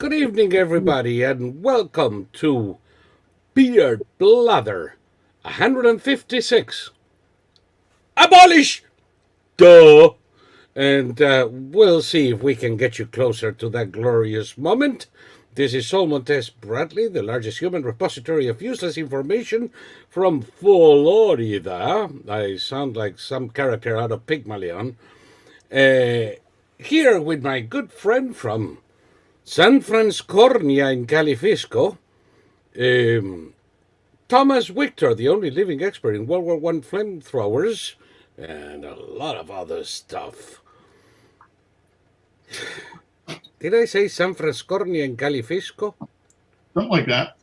Good evening, everybody, and welcome to Beard Blather 156. Abolish Duh! And we'll see if we can get you closer to that glorious moment. This is Saul Montes-Bradley, the largest human repository of useless information from Florida. I sound like some character out of Pygmalion. Here with my good friend from San Franciscornia in Califisco, Thomas Wictor, the only living expert in World War I flamethrowers, and a lot of other stuff. Did I say San Franciscornia in Califisco? Something like that.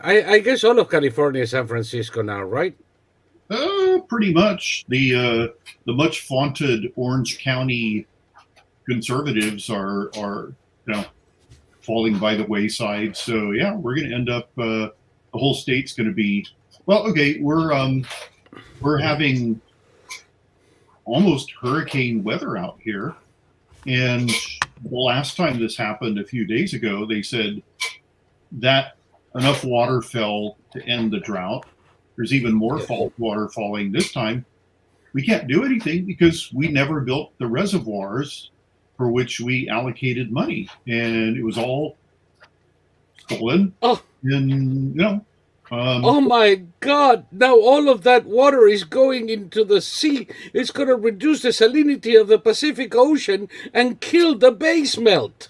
I guess all of California is San Francisco now, right? Pretty much. The much vaunted Orange County conservatives are falling by the wayside. So yeah, we're going to end up. The whole state's going to be. Well, okay, we're having almost hurricane weather out here, and the last time this happened a few days ago, they said that enough water fell to end the drought. There's even more water falling this time. We can't do anything because we never built the reservoirs for which we allocated money, and it was all stolen. Oh, And oh my God! Now all of that water is going into the sea. It's going to reduce the salinity of the Pacific Ocean and kill the base melt.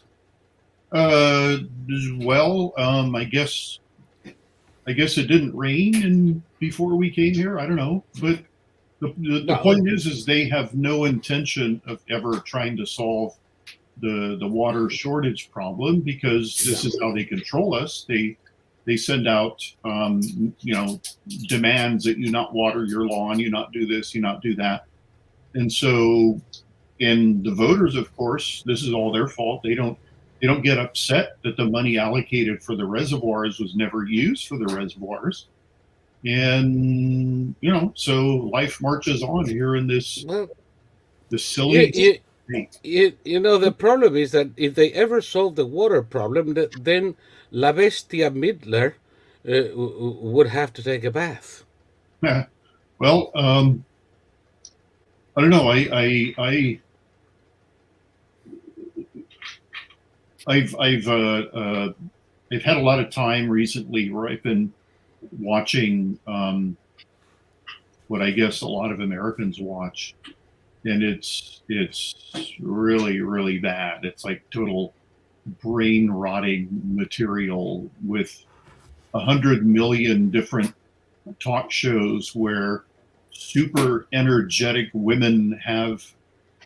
Well, I guess it didn't rain before we came here. I don't know, but the point is they have no intention of ever trying to solve the water shortage problem, because this is how they control us. They send out demands that you not water your lawn, you not do this, you not do that, and so the voters, of course, this is all their fault. They don't get upset that the money allocated for the reservoirs was never used for the reservoirs. And, so life marches on here in this silly... The problem is that if they ever solve the water problem, then La Bestia Midler would have to take a bath. Well, I don't know. I've had a lot of time recently where I've been watching what I guess a lot of Americans watch, and it's really, really bad. It's like total brain rotting material with 100 million different talk shows where super energetic women have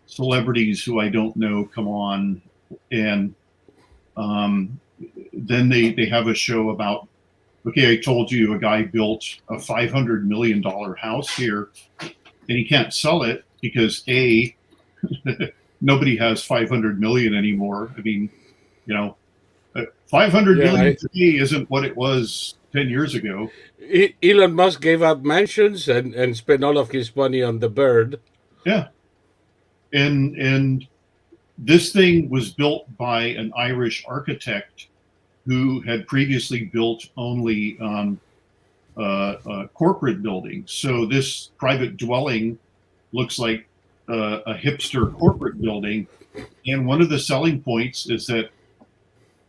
celebrities who I don't know come on, and then they have a show about, okay, I told you a guy built a $500 million house here and he can't sell it because nobody has 500 million anymore. I mean, 500 million today isn't what it was 10 years ago. Elon Musk gave up mansions and spent all of his money on the bird. Yeah. And this thing was built by an Irish architect who had previously built only corporate buildings. So this private dwelling looks like a hipster corporate building. And one of the selling points is that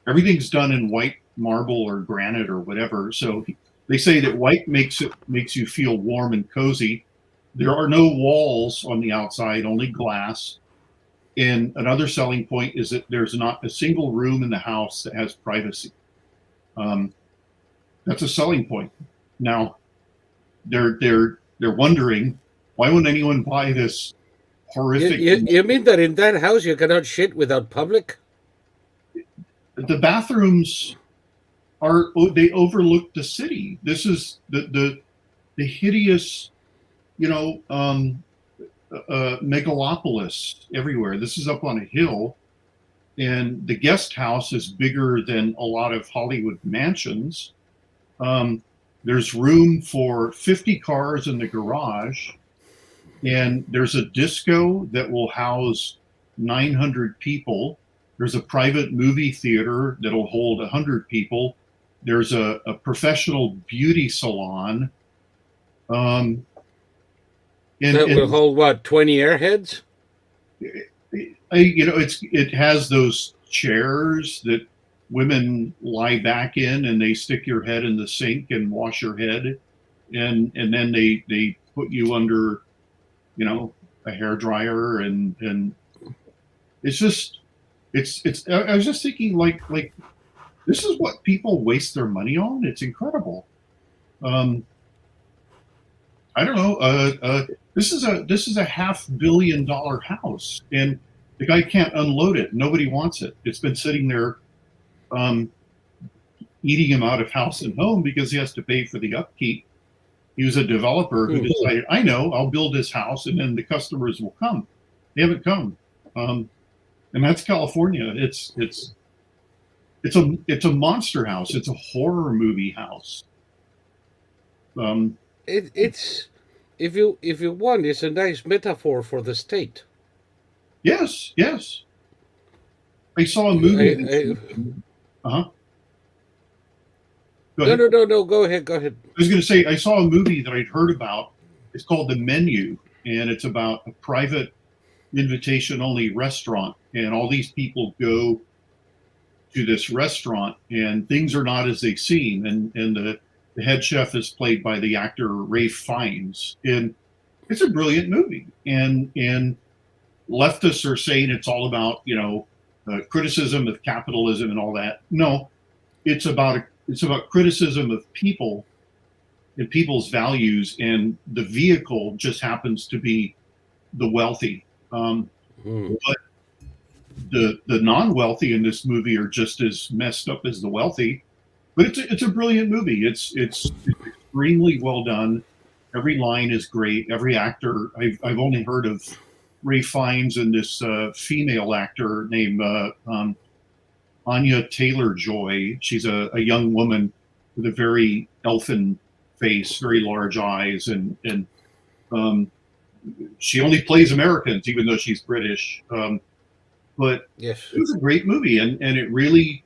everything's done in white marble or granite or whatever. So they say that white makes you feel warm and cozy. There are no walls on the outside, only glass. And another selling point is that there's not a single room in the house that has privacy. That's a selling point. Now, they're wondering, why wouldn't anyone buy this horrific? You mean that in that house you cannot shit without public? The bathrooms they overlook the city. This is the hideous, megalopolis everywhere. This is up on a hill, and the guest house is bigger than a lot of Hollywood mansions. There's room for 50 cars in the garage, and there's a disco that will house 900 people. There's a private movie theater that'll hold 100 people. There's a professional beauty salon. And That will hold what, 20 airheads? it has those chairs that women lie back in, and they stick your head in the sink and wash your head, and then they put you under, a hair dryer, and it's just it's. I was just thinking, like this is what people waste their money on. It's incredible. I don't know. This is a $500 million house, and the guy can't unload it. Nobody wants it. It's been sitting there, eating him out of house and home because he has to pay for the upkeep. He was a developer who decided, I'll build this house, and then the customers will come. They haven't come, and that's California. It's a monster house. It's a horror movie house. It's if you want, it's a nice metaphor for the state. Yes. I saw a movie. No. Go ahead. I was going to say, I saw a movie that I'd heard about. It's called The Menu, and it's about a private invitation-only restaurant, and all these people go to this restaurant, and things are not as they seem. And the head chef is played by the actor Ralph Fiennes, and it's a brilliant movie. And leftists are saying it's all about criticism of capitalism and all that. No, it's about criticism of people and people's values, and the vehicle just happens to be the wealthy. But the non-wealthy in this movie are just as messed up as the wealthy. But it's a brilliant movie. It's extremely well done. Every line is great. Every actor. I've only heard of Ralph Fiennes and this female actor named Anya Taylor-Joy. She's a young woman with a very elfin face, very large eyes, and she only plays Americans, even though she's British. But yes, it was a great movie, and it really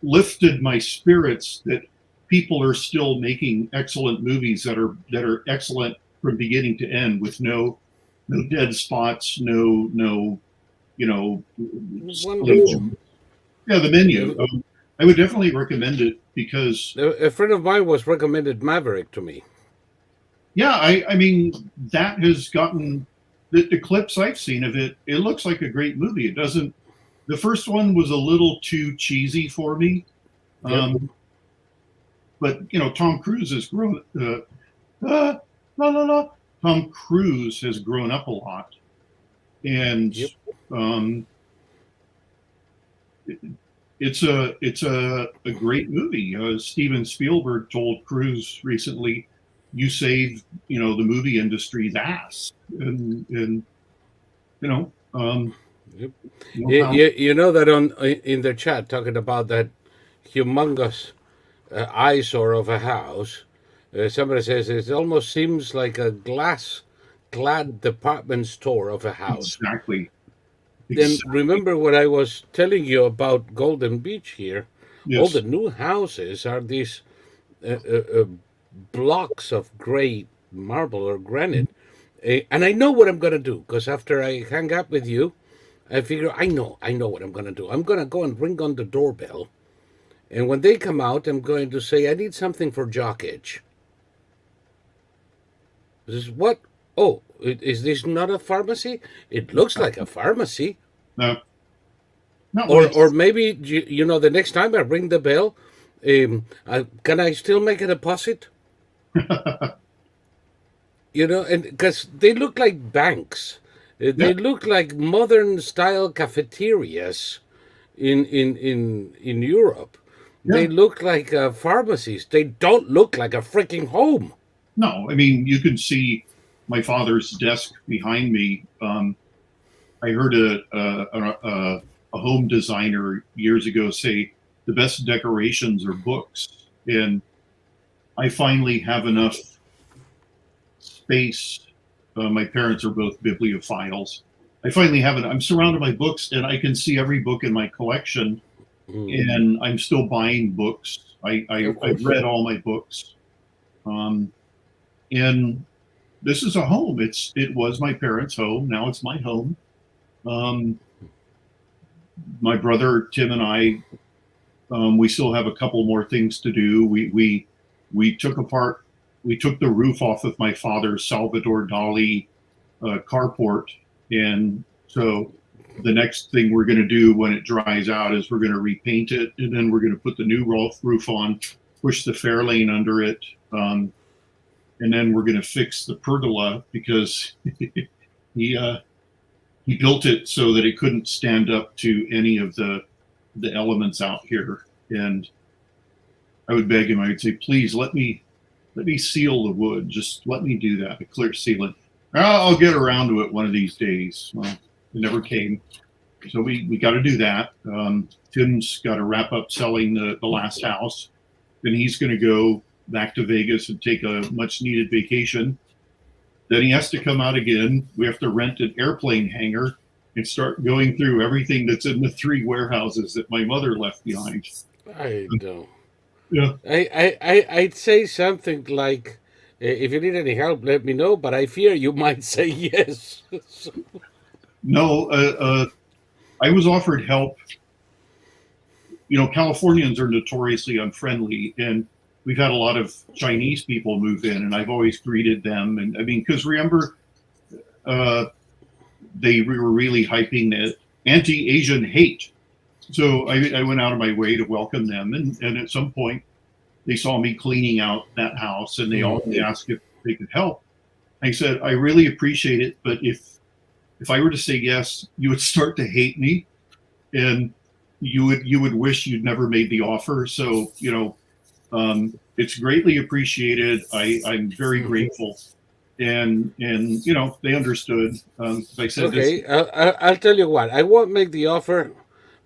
lifted my spirits that people are still making excellent movies that are excellent from beginning to end, with no dead spots, no wonderful. Yeah, The Menu. I would definitely recommend it because A friend of mine was recommended Maverick to me. Yeah, I mean, that has gotten the clips I've seen of it. It looks like a great movie. It doesn't. The first one was a little too cheesy for me. But Tom Cruise has grown. Tom Cruise has grown up a lot, and it's a great movie. Steven Spielberg told Cruise recently, "You saved the movie industry's ass," and You know that in the chat talking about that humongous eyesore of a house. Somebody says it almost seems like a glass-clad department store of a house. Exactly. Then remember what I was telling you about Golden Beach here. Yes. All the new houses are these blocks of gray marble or granite. And I know what I'm going to do, because after I hang up with you, I figure I know what I'm going to do. I'm going to go and ring on the doorbell. And when they come out, I'm going to say, I need something for Jock Itch. This is what? Oh, is this not a pharmacy? It looks like a pharmacy. No. Or maybe, the next time I ring the bell, can I still make a deposit? And because they look like banks. They look like modern-style cafeterias in Europe. Yeah. They look like pharmacies. They don't look like a freaking home. No, I mean, you can see my father's desk behind me. I heard a home designer years ago say the best decorations are books, and I finally have enough space. My parents are both bibliophiles, I finally have it. I'm surrounded by books, and I can see every book in my collection. And I'm still buying books. I've read all my books, and this is a home. It was my parents' home. Now it's my home. Um, my brother Tim and I, we still have a couple more things to do. We took the roof off of my father's Salvador Dali carport, and so the next thing we're going to do when it dries out is we're going to repaint it, and then we're going to put the new roof on, push the Fairlane under it, and then we're going to fix the pergola because he built it so that it couldn't stand up to any of the elements out here. And I would beg him, I would say, please let me seal the wood. Just let me do that, the clear sealant. I'll get around to it one of these days. Well, it never came. So we got to do that. Tim's got to wrap up selling the last house. Then he's going to go back to Vegas and take a much needed vacation. Then he has to come out again. We have to rent an airplane hangar and start going through everything that's in the 3 warehouses that my mother left behind. I know. Yeah. I'd say something like, if you need any help, let me know, but I fear you might say yes. So, No, I was offered help. Californians are notoriously unfriendly, and we've had a lot of Chinese people move in, and I've always greeted them. And I mean, because remember, they were really hyping the anti-Asian hate. So I went out of my way to welcome them. And at some point, they saw me cleaning out that house, and they asked if they could help. I said, I really appreciate it, but if I were to say yes, you would start to hate me, and you would wish you'd never made the offer. So, it's greatly appreciated. I'm very grateful. And they understood. I said, okay, I'll tell you what, I won't make the offer,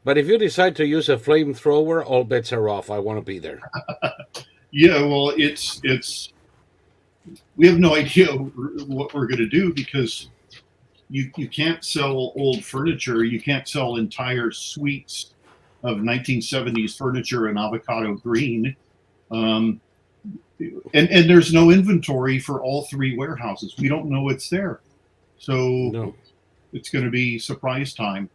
but if you decide to use a flamethrower, all bets are off. I want to be there. Yeah, well, we have no idea what we're going to do, because you can't sell old furniture. You can't sell entire suites of 1970s furniture in avocado green. And there's no inventory for all 3 warehouses. We don't know it's there. So No, it's going to be surprise time.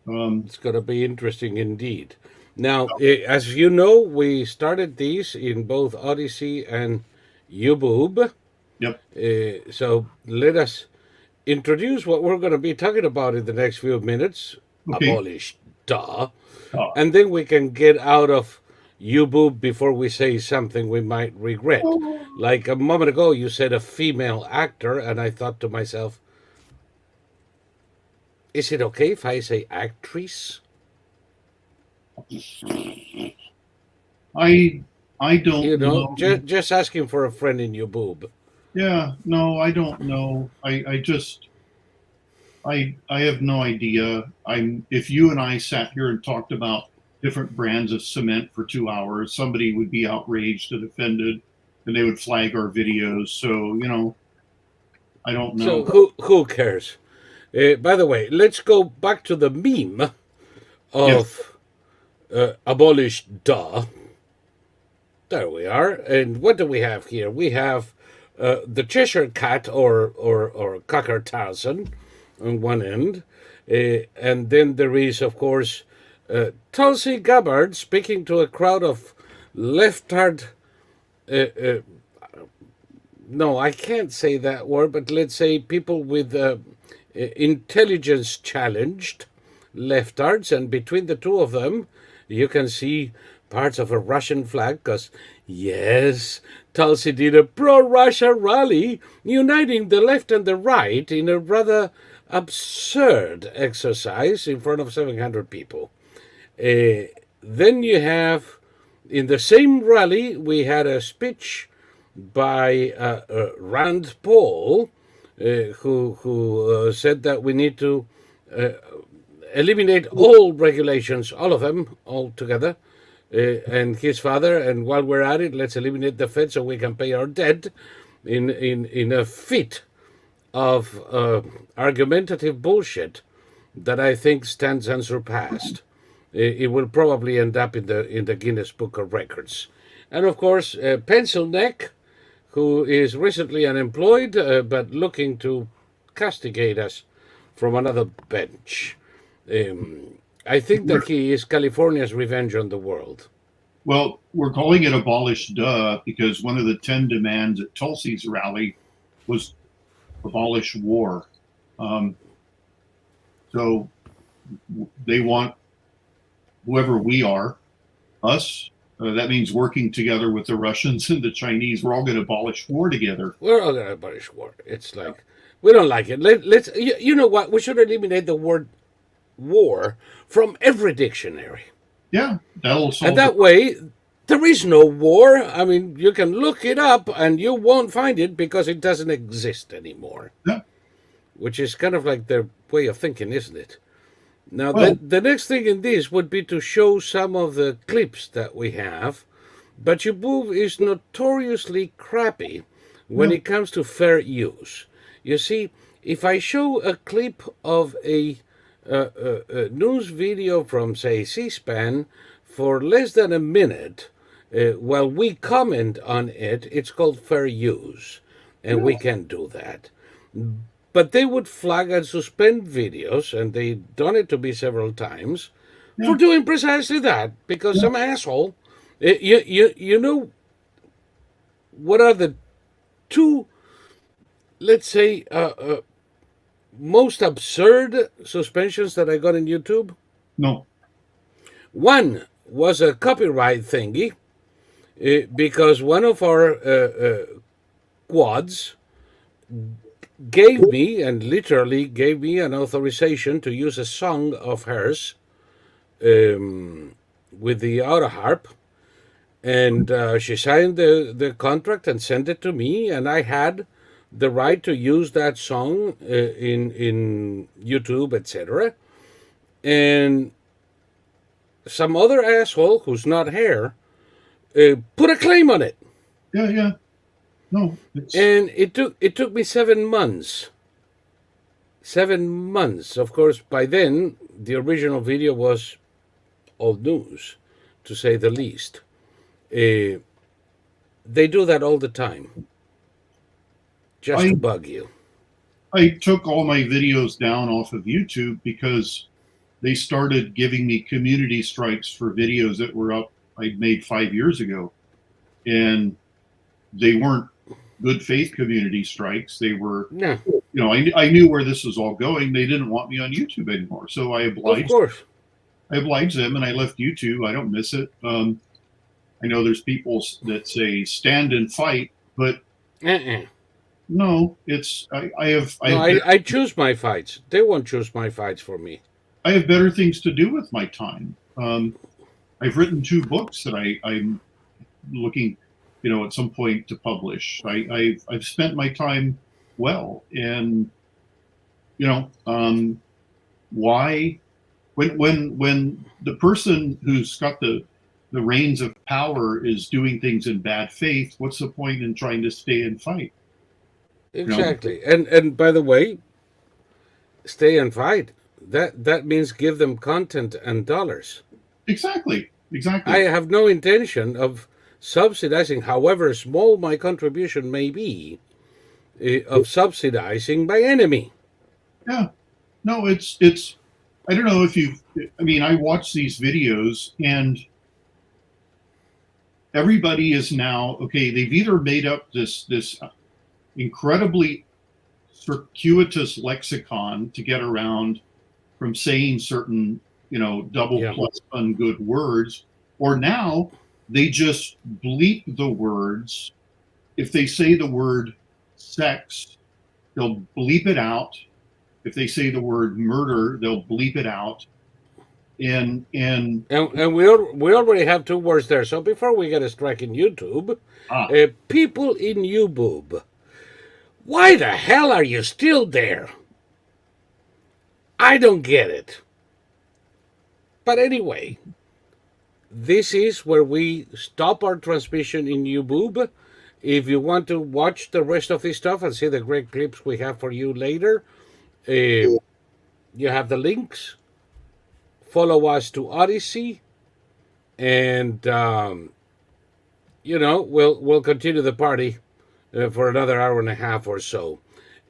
it's going to be interesting indeed. Now, as you know, we started these in both Odysee and YouBoob. Yep. So let us introduce what we're going to be talking about in the next few minutes. Okay. Abolish Duh. And then we can get out of YouBoob before we say something we might regret. Like a moment ago, you said a female actor, and I thought to myself, is it okay if I say actress? I don't know. Just asking for a friend in YouBoob. Yeah, no, I don't know. I have no idea. If you and I sat here and talked about different brands of cement for 2 hours, somebody would be outraged and offended, and they would flag our videos. So, I don't know. So who cares? By the way, let's go back to the meme of Abolish Duh. There we are. And what do we have here? We have the Cheshire Cat or Cocker Tarzan on one end. And then there is, of course, Tulsi Gabbard speaking to a crowd of leftard. No, I can't say that word, but let's say people with intelligence challenged leftards. And between the two of them, you can see parts of a Russian flag, because, yes, Tulsi did a pro-Russia rally uniting the left and the right in a rather absurd exercise in front of 700 people. Then you have, in the same rally, we had a speech by Rand Paul, who said that we need to eliminate all regulations, all of them, all together. And his father, and while we're at it, let's eliminate the Fed so we can pay our debt in a fit of argumentative bullshit that I think stands unsurpassed. It will probably end up in the Guinness Book of Records. And of course, Pencil Neck, who is recently unemployed but looking to castigate us from another bench. I think that he is California's revenge on the world. Well, we're calling it Abolish Duh because one of the 10 demands at Tulsi's rally was abolish war. So they want whoever we are, us, that means working together with the Russians and the Chinese. We're all going to abolish war together. We're all going to abolish war. It's like, we don't like it. Let's, you know what? We should eliminate the word war from every dictionary. Yeah, that'll solve And that way, there is no war. I mean, you can look it up and you won't find it because it doesn't exist anymore. Yeah. Which is kind of like their way of thinking, isn't it? Now, Well, the next thing in this would be to show some of the clips that we have, but YouBoob is notoriously crappy when it comes to fair use. You see, if I show a clip of a news video from, say, C-SPAN for less than a minute, while we comment on it, it's called fair use, and we can't do that. But they would flag and suspend videos, and they've done it to me several times, for doing precisely that, because some asshole, you know, what are the two, let's say, most absurd suspensions that I got in YouTube? no. One was a copyright thingy, because one of our quads gave me, and literally gave me, an authorization to use a song of hers with the auto harp. And she signed the contract and sent it to me, and I had the right to use that song in YouTube, etc. And some other asshole who's not here put a claim on it. Yeah. No. And it took me 7 months. 7 months. Of course, by then, the original video was old news, to say the least. They do that all the time, just to bug you. I took all my videos down off of YouTube because they started giving me community strikes for videos that were up I'd made 5 years ago. And they weren't good faith community strikes. They were, No, you know, I knew where this was all going. They didn't want me on YouTube anymore. So I of obliged course. them and I left YouTube. I don't miss it. I know there's people that say stand and fight, but no, it's I choose my fights. They won't choose my fights for me. I have better things to do with my time. I've written 2 books that I'm looking, you know, at some point to publish. I've spent my time well, and you know, why when the person who's got the reins of power is doing things in bad faith, what's the point in trying to stay and fight? Exactly. And by the way, stay and fight. That means give them content and dollars. Exactly. I have no intention of subsidizing, however small my contribution may be, of subsidizing my enemy. Yeah. No, it's I don't know if I watch these videos and everybody is now, okay, they've either made up this incredibly circuitous lexicon to get around from saying certain, you know, double plus ungood words, or now they just bleep the words. If they say the word sex, they'll bleep it out. If they say the word murder, they'll bleep it out. And we already have 2 words there. So before we get a strike in YouTube, people in YouBoob, why the hell are you still there? I don't get it. But anyway, this is where we stop our transmission in YouBoob, If you want to watch the rest of this stuff and see the great clips we have for you later, you have the links. Follow us to Odysee, and we'll continue the party for another hour and a half or so.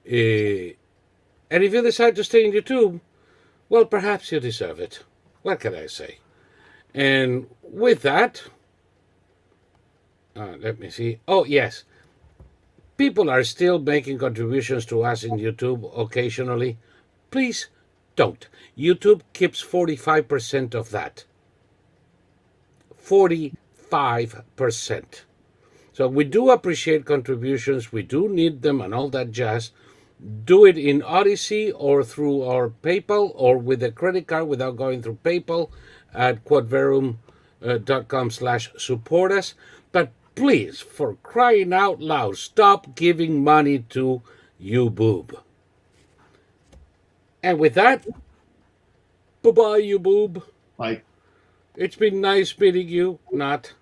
And if you decide to stay in YouTube, well, perhaps you deserve it. What can I say? And with that, let me see. Oh, yes. People are still making contributions to us in YouTube occasionally. Please don't. YouTube keeps 45% of that. 45%. So we do appreciate contributions. We do need them and all that jazz. Do it in Odysee or through our PayPal or with a credit card without going through PayPal at quadverum.com/support us. But please, for crying out loud, stop giving money to YouBoob. And with that, bye-bye, YouBoob. Bye. It's been nice meeting you. Not.